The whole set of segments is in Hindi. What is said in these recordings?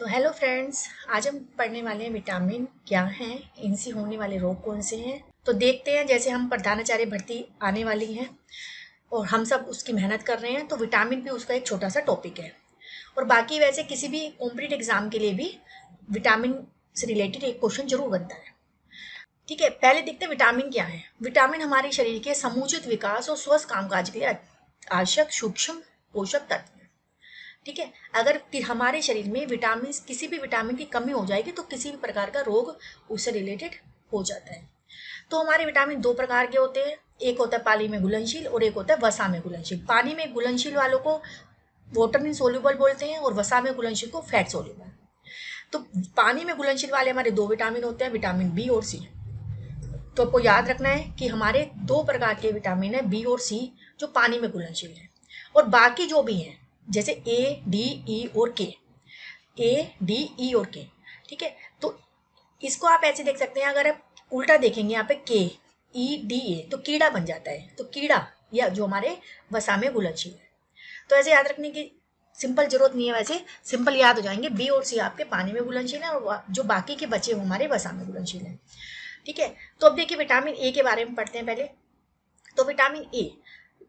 तो हेलो फ्रेंड्स, आज हम पढ़ने वाले हैं विटामिन क्या हैं, इनसे होने वाले रोग कौन से हैं। तो देखते हैं, जैसे हम प्रधानाचार्य भर्ती आने वाली है और हम सब उसकी मेहनत कर रहे हैं, तो विटामिन भी उसका एक छोटा सा टॉपिक है। और बाकी वैसे किसी भी कॉम्पिटिटिव एग्जाम के लिए भी विटामिन से रिलेटेड एक क्वेश्चन जरूर बनता है। ठीक है, पहले देखते हैं विटामिन क्या है। विटामिन हमारे शरीर के समुचित विकास और स्वस्थ कामकाज के लिए आवश्यक सूक्ष्म पोषक तत्व। ठीक है, अगर हमारे शरीर में विटामिन, किसी भी विटामिन की कमी हो जाएगी तो किसी भी प्रकार का रोग उससे रिलेटेड हो जाता है। तो हमारे विटामिन दो प्रकार के होते हैं, एक होता है पानी में घुलनशील और एक होता है वसा में घुलनशील। पानी में घुलनशील वालों को वाटर इन सोल्यूबल बोलते हैं और वसा में घुलनशील को फैट सोल्यूबल। तो पानी में घुलनशील वाले हमारे दो विटामिन होते हैं, विटामिन बी और सी। तो आपको याद रखना है कि हमारे दो प्रकार के विटामिन है, बी और सी, जो पानी में घुलनशील है। और बाकी जो भी हैं, जैसे ए डी ई और के, ए डी ई और के, ठीक है। तो इसको आप ऐसे देख सकते हैं, अगर आप उल्टा देखेंगे यहाँ पे के ई डी ए तो कीड़ा बन जाता है। तो कीड़ा या जो हमारे वसा में घुलनशील है। तो ऐसे याद रखने की सिंपल जरूरत नहीं है, वैसे सिंपल याद हो जाएंगे। बी और सी आपके पानी में घुलनशील है और जो बाकी के बचे हमारे वसा में घुलनशील है। ठीक है, तो अब देखिए विटामिन ए के बारे में पढ़ते हैं पहले। तो विटामिन ए,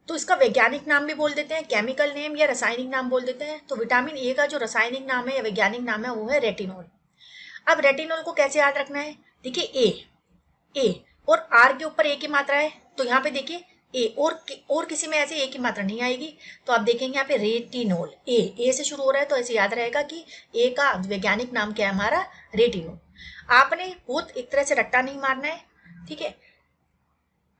तो इसका वैज्ञानिक नाम भी बोल देते हैं, केमिकल नेम या रासायनिक नाम बोल देते हैं। तो विटामिन ए का जो रासायनिक नाम है या वैज्ञानिक नाम है वो है रेटिनॉल। अब रेटिनॉल को कैसे याद रखना है, देखिए ए और आर के ऊपर ए की मात्रा है, तो यहाँ पे देखिए ए और किसी में ऐसे ए की मात्रा नहीं आएगी। तो आप देखेंगे यहाँ पे रेटिनॉल, ए से शुरू हो रहा है, तो ऐसे याद रहेगा कि ए का वैज्ञानिक नाम क्या है हमारा, रेटिनॉल। आपने बहुत एक तरह से रट्टा नहीं मारना है, ठीक है।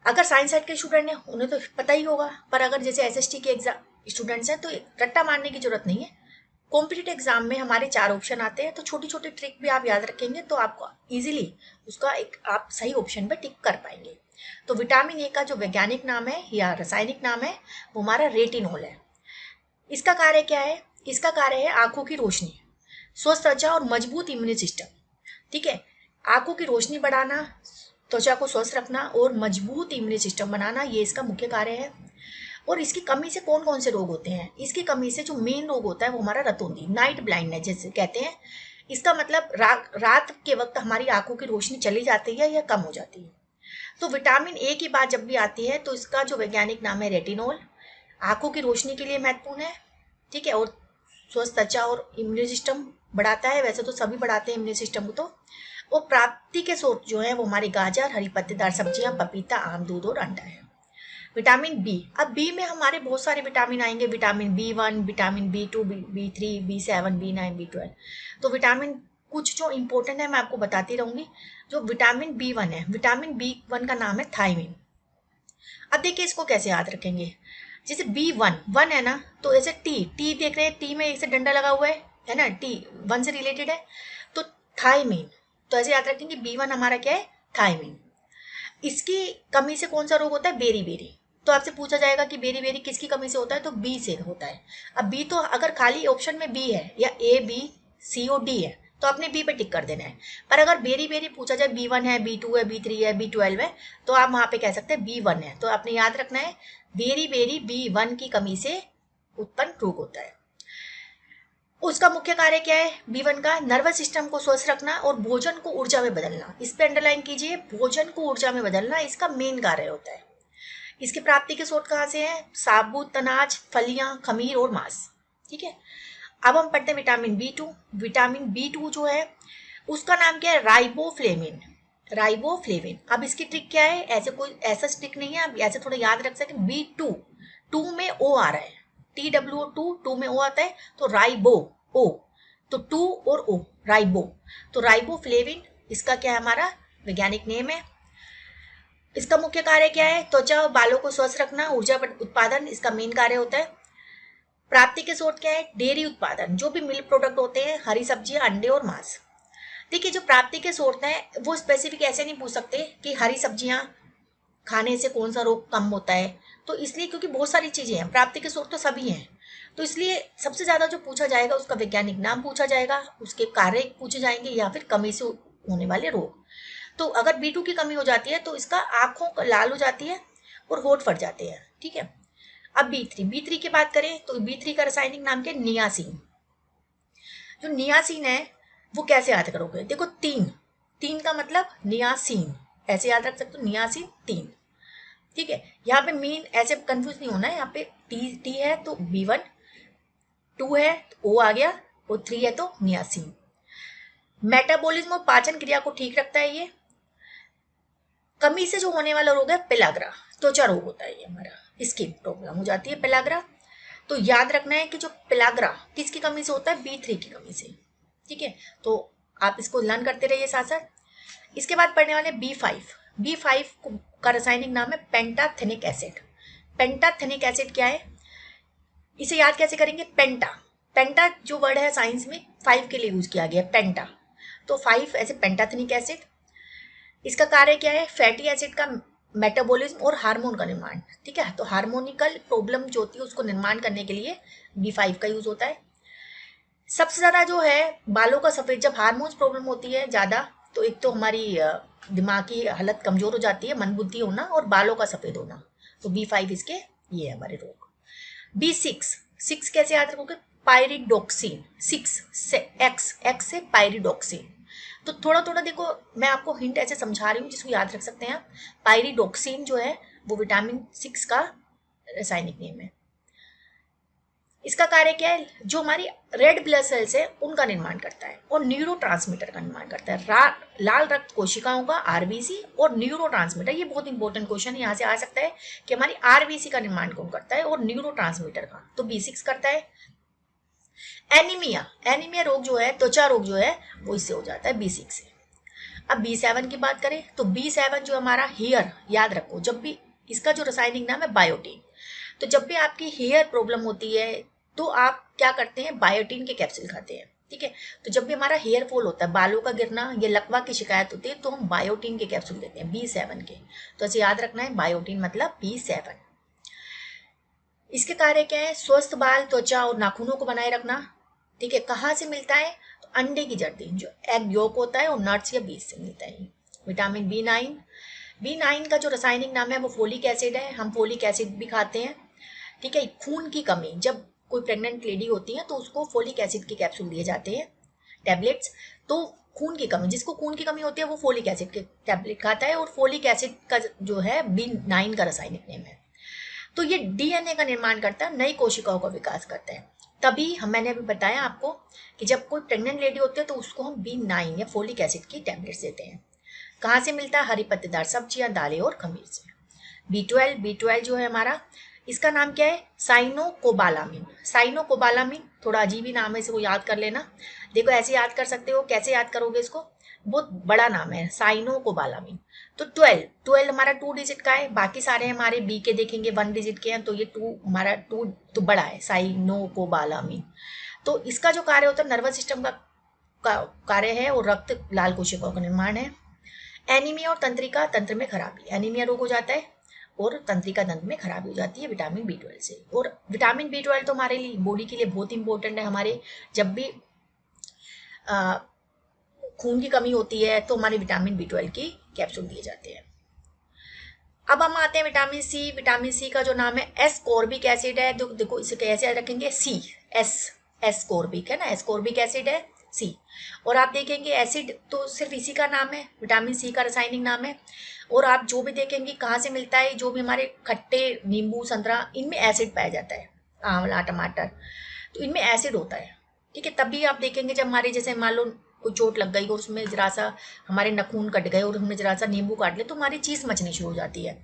अगर साइंस साइड के स्टूडेंट हैं उन्हें तो पता ही होगा, पर अगर जैसे एसएसटी के एग्जाम स्टूडेंट्स हैं तो रट्टा मारने की जरूरत नहीं है। कॉम्पिटिटिव एग्जाम में हमारे चार ऑप्शन आते हैं, तो छोटी छोटी ट्रिक भी आप याद रखेंगे तो आपको इजीली उसका एक आप सही ऑप्शन पर टिक कर पाएंगे। तो विटामिन ए का जो वैज्ञानिक नाम है या रासायनिक नाम है वो हमारा रेटिनॉल है। इसका कार्य क्या है, इसका कार्य है आंखों की रोशनी, स्वस्थ त्वचा और मजबूत इम्यून सिस्टम। ठीक है, आंखों की रोशनी बढ़ाना, त्वचा को स्वस्थ रखना और मजबूत इम्यून सिस्टम बनाना, ये इसका मुख्य कार्य है। और इसकी कमी से कौन कौन से रोग होते हैं, इसकी कमी से जो मेन रोग होता है वो हमारा रतौंधी, नाइट ब्लाइंडनेस जैसे कहते हैं। इसका मतलब रात के वक्त हमारी आंखों की रोशनी चली जाती है या कम हो जाती है। तो विटामिन ए की बात जब भी आती है तो इसका जो वैज्ञानिक नाम है रेटिनॉल, आंखों की रोशनी के लिए महत्वपूर्ण है। ठीक है, और स्वस्थ त्वचा और इम्यून सिस्टम बढ़ाता है, वैसे तो सभी बढ़ाते हैं इम्यून सिस्टम को। तो वो प्राप्ति के स्रोत जो है वो हमारी गाजर, हरी पत्तेदार सब्जियां, पपीता, आम, दूध और अंडा है। विटामिन बी, अब बी में हमारे बहुत सारे विटामिन आएंगे, vitamin B1, vitamin बी2, B3, बी7, बी9, B12. तो विटामिन कुछ जो इंपॉर्टेंट है मैं आपको बताती रहूंगी। जो विटामिन बी1 है, विटामिन बी1 का नाम है थायमिन। अब देखिए इसको कैसे याद रखेंगे, जैसे बी1 है ना, तो ऐसे टी देख रहे हैं, टी में एक से डंडा लगा हुआ है ना, टी वन से रिलेटेड है। तो थायमिन, तो ऐसे याद रखेंगे बी1 हमारा क्या है, थायमिन। इसकी कमी से कौन सा रोग होता है, बेरी बेरी। तो आपसे पूछा जाएगा कि बेरी बेरी किसकी कमी से होता है, तो बी से होता है। अब बी तो अगर खाली ऑप्शन में बी है या ए बी सी और डी है तो आपने बी पे टिक कर देना है। पर अगर बेरी बेरी पूछा जाए, बी1 है, बी2 है, बी3 है, बी12 है, तो आप वहां पे कह सकते हैं बी1 है। तो आपने याद रखना है बेरी बेरी बी1 की कमी से उत्पन्न रोग होता है। उसका मुख्य कार्य क्या है बी1 का, नर्वस सिस्टम को स्वस्थ रखना और भोजन को ऊर्जा में बदलना। इस पे अंडरलाइन कीजिए, भोजन को ऊर्जा में बदलना इसका मेन कार्य होता है। इसकी प्राप्ति के स्रोत कहाँ से है, साबुत अनाज, फलियां, खमीर और मांस। ठीक है, अब हम पढ़ते हैं विटामिन बी2। विटामिन बी2 जो है उसका नाम क्या है, राइबोफ्लेविन। राइबोफ्लेविन, अब इसकी ट्रिक क्या है, ऐसे कोई ऐसा ट्रिक नहीं है, आप ऐसे थोड़ा याद रख सकते। बी2, टू में ओ आ रहा है, TWO2 में ओ आता है, तो राइबो ओ, तो टू और ओ, राइबो। तो राइबोफ्लेविन इसका क्या है, हमारा वैज्ञानिक नेम है। इसका मुख्य कार्य क्या है, त्वचा और बालों को स्वस्थ रखना, ऊर्जा उत्पादन इसका मेन कार्य होता है। प्राप्ति के स्रोत क्या है, डेयरी उत्पादन, जो भी मिल्क प्रोडक्ट होते हैं, हरी सब्जियां, अंडे और मांस। देखिए जो प्राप्ति के स्रोत है वो स्पेसिफिक ऐसे नहीं पूछ सकते कि हरी सब्जियां खाने से कौन सा रोग कम होता है, तो इसलिए क्योंकि बहुत सारी चीजें हैं, प्राप्ति के स्रोत तो सभी हैं, तो इसलिए सबसे ज्यादा जो पूछा जाएगा उसका वैज्ञानिक नाम पूछा जाएगा, उसके कार्य पूछे जाएंगे या फिर कमी से होने वाले रोग। तो अगर बी2 की कमी हो जाती है तो इसका आंखों लाल हो जाती है और होठ फट जाते हैं। ठीक है, अब बी3 की बात करें तो बी3 का रासायनिक नाम क्या है, नियासिन। जो नियासिन है वो कैसे याद करोगे? देखो तीन, तीन का मतलब नियासिन, ऐसे याद रख सकते हो, नियासिन तीन। ठीक है, यहाँ पे मीन ऐसे कंफ्यूज नहीं होना है। यहाँ पे टी टी है तो B1, 2 है तो O आ गया, और 3 है तो नियासिन। मेटाबॉलिज्म और पाचन क्रिया को ठीक रखता है ये। कमी से जो होने वाला रोग है पेलाग्रा, त्वचा रोग होता है ये हमारा, स्किन प्रॉब्लम हो जाती है पेलाग्रा। तो याद रखना है कि जो पेलाग्रा किसकी कमी से होता है? B3 की कमी से। ठीक है, तो आप इसको लर्न करते रहिए साथ साथ। इसके बाद पढ़ने वाले B5। B5 का रासायनिक नाम है पेंटाथेनिक एसिड। पेंटाथेनिक एसिड क्या है, इसे याद कैसे करेंगे? पेंटा, पेंटा जो वर्ड है साइंस में 5 के लिए यूज किया गया है, पेंटा, तो 5 ऐसे पेंटाथेनिक एसिड। इसका कार्य क्या है? फैटी एसिड का मेटाबॉलिज्म और हार्मोन का निर्माण। ठीक है, तो हार्मोनिकल प्रॉब्लम जो होती है उसको निर्माण करने के लिए B5 का यूज होता है। सबसे ज्यादा जो है बालों का सफेद, जब हार्मोन्स प्रॉब्लम होती है ज्यादा, तो एक तो हमारी दिमाग की हालत कमजोर हो जाती है, मंदबुद्धि होना और बालों का सफेद होना, तो B5 इसके ये है हमारे रोग। B6, 6 कैसे याद रखोगे? पायरिडोक्सिन, 6 से एक्स से पायरिडोक्सिन। तो थोड़ा थोड़ा देखो, मैं आपको हिंट ऐसे समझा रही हूँ जिसको याद रख सकते हैं आप। पायरिडोक्सिन जो है वो विटामिन 6 का रासायनिक नेम है। इसका कार्य क्या है? जो हमारी रेड ब्लड सेल्स है उनका निर्माण करता है और न्यूरोट्रांसमीटर का निर्माण करता है। लाल रक्त कोशिकाओं का आरबीसी और न्यूरोट्रांसमीटर, ये बहुत इंपॉर्टेंट क्वेश्चन यहाँ से आ सकता है कि हमारी आरबीसी का निर्माण कौन करता है और न्यूरोट्रांसमीटर का, तो B6 करता है। एनीमिया, एनीमिया रोग जो है, त्वचा रोग जो है, वो इससे हो जाता है B6 से। अब B7 की बात करें तो B7 जो हमारा हेयर, याद रखो जब भी, इसका जो रासायनिक नाम है बायोटीन। तो जब भी आपकी हेयर प्रॉब्लम होती है तो आप क्या करते हैं? बायोटीन के कैप्सूल खाते हैं। ठीक है, तो जब भी हमारा हेयर फॉल होता है, बालों का गिरना या लकवा की शिकायत होती है, तो हम बायोटीन के कैप्सूल देते हैं B7 के। तो ऐसे याद रखना है, बायोटीन मतलब B7। इसके कार्य क्या है? स्वस्थ बाल, त्वचा और नाखूनों को बनाए रखना। ठीक है, कहाँ से मिलता है? तो अंडे की जर्दी, जो एग योक होता है, और नट्स या बीज से मिलता है। विटामिन B9, B9 का जो रासायनिक नाम है वो फोलिक एसिड है। हम फोलिक एसिड भी खाते हैं। ठीक है, खून की कमी, जब कोई प्रेग्नेंट लेडी होती है तो उसको फोलिक एसिड के कैप्सूल दिए जाते हैं, टैबलेट्स। तो खून की कमी, जिसको खून की कमी होती है वो फोलिक एसिड के टैबलेट खाता है, और फोलिक एसिड का जो है B9 का रासायनिक नेम है। तो ये डीएनए का निर्माण करता है, नई कोशिकाओं का विकास करता है। तभी मैंने अभी बताया आपको कि जब कोई प्रेग्नेंट लेडी होती है तो उसको हम B9 या फोलिक एसिड की टैबलेट्स देते हैं। कहाँ से मिलता है? हरी पत्तेदार सब्जियां, दालें और खमीर से। B12 जो है हमारा, इसका नाम क्या है? साइनोकोबालामिन। साइनोकोबालामिन थोड़ा अजीब ही नाम है, इसको याद कर लेना। देखो ऐसे याद कर सकते हो, कैसे याद करोगे इसको? बहुत बड़ा नाम है, साइनोकोबालामिन। तो 12 हमारा 2 डिजिट का है, बाकी सारे हमारे बी के देखेंगे 1 डिजिट के हैं, तो ये 2 हमारा 2 तो बड़ा है, साइनोकोबालामिन। तो इसका जो कार्य होता है नर्वस सिस्टम का कार्य है, और रक्त लाल कोशिकाओं का निर्माण है। एनीमिया और तंत्रिका तंत्र में खराबी, एनीमिया रोग हो जाता है और तंत्रिका तंत्र में खराबी हो जाती है विटामिन B12 से। और विटामिन B12 तो हमारे लिए, बॉडी के लिए बहुत इंपॉर्टेंट है। हमारे जब भी खून की कमी होती है तो हमारे विटामिन B12 की कैप्सूल दिए जाते हैं। अब हम आते हैं विटामिन सी। विटामिन सी का जो नाम है एस्कॉर्बिक एसिड है। देखो इसे कैसे याद रखेंगे? सी, एस्कॉर्बिक है ना, एस्कॉर्बिक एसिड है सी। और आप देखेंगे एसिड तो सिर्फ इसी का नाम है, विटामिन सी का रासायनिक नाम है। और आप जो भी देखेंगे कहाँ से मिलता है, जो भी हमारे खट्टे नींबू, संतरा, इनमें एसिड पाया जाता है, आंवला, टमाटर, तो इनमें एसिड होता है। ठीक है, तभी आप देखेंगे जब हमारे, जैसे मान लो कोई चोट लग गई और उसमें जरा सा हमारे नखून कट गए और हमने जरा सा नींबू काट लिया तो हमारी चीज मचनी शुरू हो जाती है।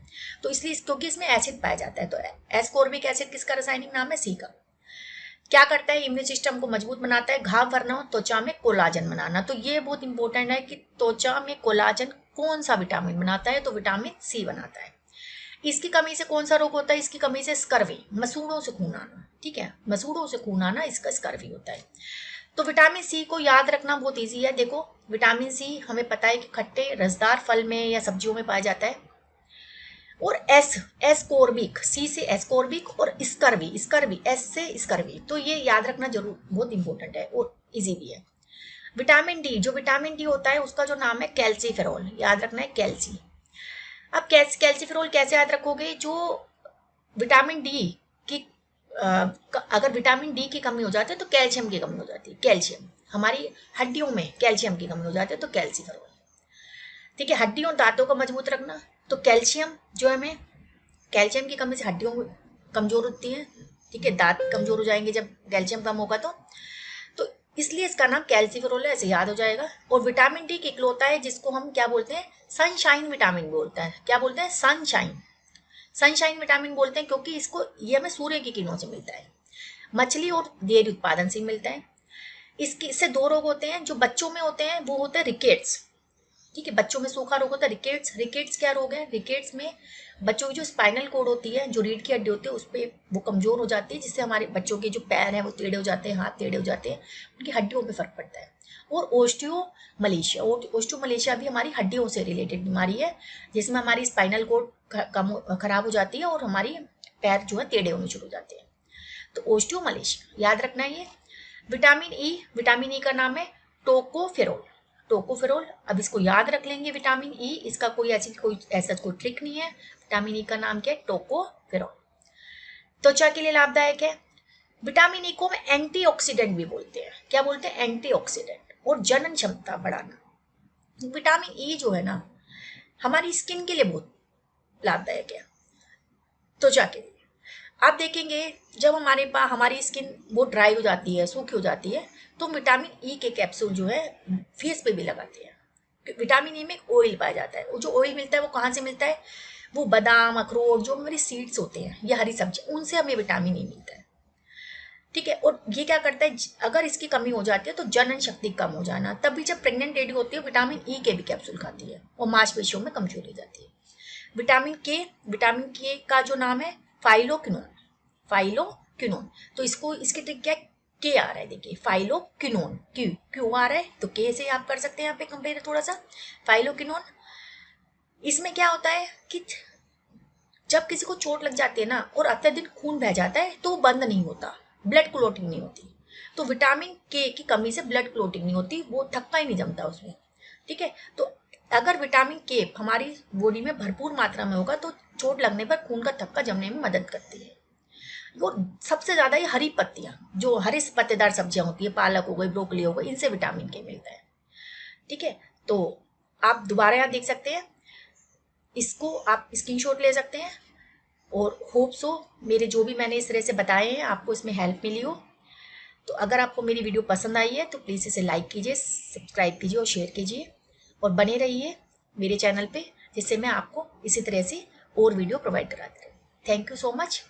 तो इसलिए क्योंकि इसमें एसिड पाया जाता है। तो एस्कॉर्बिक एसिड किसका रासायनिक नाम है? सी का। क्या करता है? इम्यून सिस्टम को मजबूत बनाता है, घाव भरना और त्वचा में कोलाजन बनाना। तो ये बहुत इंपॉर्टेंट है कि त्वचा में कोलाजन कौन सा विटामिन बनाता है? तो विटामिन सी बनाता है। इसकी कमी से कौन सा रोग होता है? इसकी कमी से स्कर्वी, मसूड़ों से खून आना। ठीक है, मसूड़ों से खून आना, इसका स्कर्वी होता है। तो विटामिन सी को याद रखना बहुत इजी है। देखो विटामिन सी हमें पता है कि खट्टे रसदार फल में या सब्जियों में पाया जाता है। और एस्कॉर्बिक, सी से एस्कॉर्बिक, और स्कर्वी एस से स्कर्वी। तो ये याद रखना जरूर, बहुत इंपॉर्टेंट है और इजी भी है। विटामिन डी, जो विटामिन डी होता है उसका जो नाम है कैल्सीफेरॉल, याद रखना है कैल्सी। अब कैल्सीफेरॉल कैसे याद रखोगे? जो विटामिन डी की अगर विटामिन डी की कमी हो जाती है तो कैल्शियम की कमी हो जाती है, कैल्शियम। हमारी हड्डियों में कैल्शियम की कमी हो जाती है, तो कैल्सीफेरोल। ठीक है, हड्डियों और दांतों को मजबूत रखना, तो कैल्शियम जो है हमें, कैल्शियम की कमी से हड्डियों कमजोर होती है। ठीक है, दांत कमजोर हो जाएंगे जब कैल्शियम कम होगा तो इसलिए इसका नाम कैल्सीफेरोल है, ऐसे याद हो जाएगा। और विटामिन डी एक इकलौता है जिसको हम क्या बोलते हैं, सनशाइन विटामिन बोलते हैं। क्या बोलते हैं, सनशाइन। सनशाइन विटामिन बोलते हैं क्योंकि ये हमें सूर्य की किरणों से मिलता है, मछली और डेयरी उत्पादन से मिलता है। इससे दो रोग होते हैं जो बच्चों में होते हैं, वो होते हैं रिकेट्स। ठीक है, बच्चों में सूखा रोग होता है रिकेट्स। रिकेट्स क्या रोग है, रिकेट्स में बच्चों की जो स्पाइनल कोड होती है, जो रीढ़ की हड्डी होती है, उस पर वो कमजोर हो जाती है, जिससे हमारे बच्चों के जो पैर हैं वो टेढ़े हो जाते हैं, हाथ टेढ़े हो जाते हैं, उनकी हड्डियों पे फर्क पड़ता है। और ओस्टियोमलेशिया, ओस्टियोमलेशिया भी हमारी हड्डियों से रिलेटेड बीमारी है, जिसमें हमारी स्पाइनल कोड खराब हो जाती है और हमारी पैर जो है टेढ़े होने शुरू हो जाते हैं। तो ओस्टियोमलेशिया याद रखना है ये। विटामिन ई का नाम है टोकोफेरोल। टोकोफेरोल, अब इसको याद रख लेंगे विटामिन ई, इसका कोई ऐसा कोई ट्रिक नहीं है। विटामिन ई का नाम क्या है, टोकोफेरोल। त्वचा के लिए लाभदायक है। विटामिन ई को हम एंटीऑक्सीडेंट भी बोलते हैं। क्या बोलते हैं, एंटीऑक्सीडेंट। और जनन क्षमता बढ़ाना। विटामिन ई जो है ना, हमारी स्किन के लिए बहुत लाभदायक है, त्वचा के लिए। आप देखेंगे जब हमारी स्किन बहुत ड्राई हो जाती है, सूखी हो जाती है, तो विटामिन ई के कैप्सूल जो है फेस पे भी लगाते हैं। विटामिन ई में ऑयल पाया जाता है, वो जो ऑयल मिलता है वो कहाँ से मिलता है, वो बादाम, अखरोट, जो हमारी सीड्स होते हैं या हरी सब्जी, उनसे हमें विटामिन ई मिलता है। ठीक है, और ये क्या करता है, अगर इसकी कमी हो जाती है तो जनन शक्ति कम हो जाना। तभी जब प्रेग्नेंट लेडी होती है विटामिन ई के भी कैप्सूल खाती है और मांसपेशियों में कमजोरी हो जाती है। विटामिन के का जो नाम है फाइलोक्विनोन। फाइलोक्विनोन, तो इसकी ट्रिक क्या है, के आ रहा है, देखिए फाइलोक्विनोन, क्यों आ रहा है, तो के से आप कर सकते हैं यहाँ पे कंपेयर थोड़ा सा। फाइलोक्विनोन, इसमें क्या होता है कि जब किसी को चोट लग जाती है ना और अत्यधिक खून बह जाता है तो बंद नहीं होता, ब्लड क्लोटिंग नहीं होती। तो विटामिन के की कमी से ब्लड क्लोटिंग नहीं होती, वो थक्का ही नहीं जमता उसमें। ठीक है, तो अगर विटामिन के हमारी बॉडी में भरपूर मात्रा में होगा तो चोट लगने पर खून का थक्का जमने में मदद करती है। वो सबसे ज्यादा ये हरी पत्तियां, जो हरी पत्तेदार सब्जियां होती है, पालक हो गई, ब्रोकली हो गई, इनसे विटामिन के मिलता है। ठीक है, तो आप दोबारा यहाँ देख सकते हैं, इसको आप स्क्रीनशॉट ले सकते हैं। और होप सो मेरे जो भी मैंने इस तरह से बताए हैं आपको इसमें हेल्प मिली हो। तो अगर आपको मेरी वीडियो पसंद आई है तो प्लीज़ इसे लाइक कीजिए, सब्सक्राइब कीजिए और शेयर कीजिए, और बने रहिए मेरे चैनल पे, जिससे मैं आपको इसी तरह से और वीडियो प्रोवाइड कराती रहूँ। Thank you so much.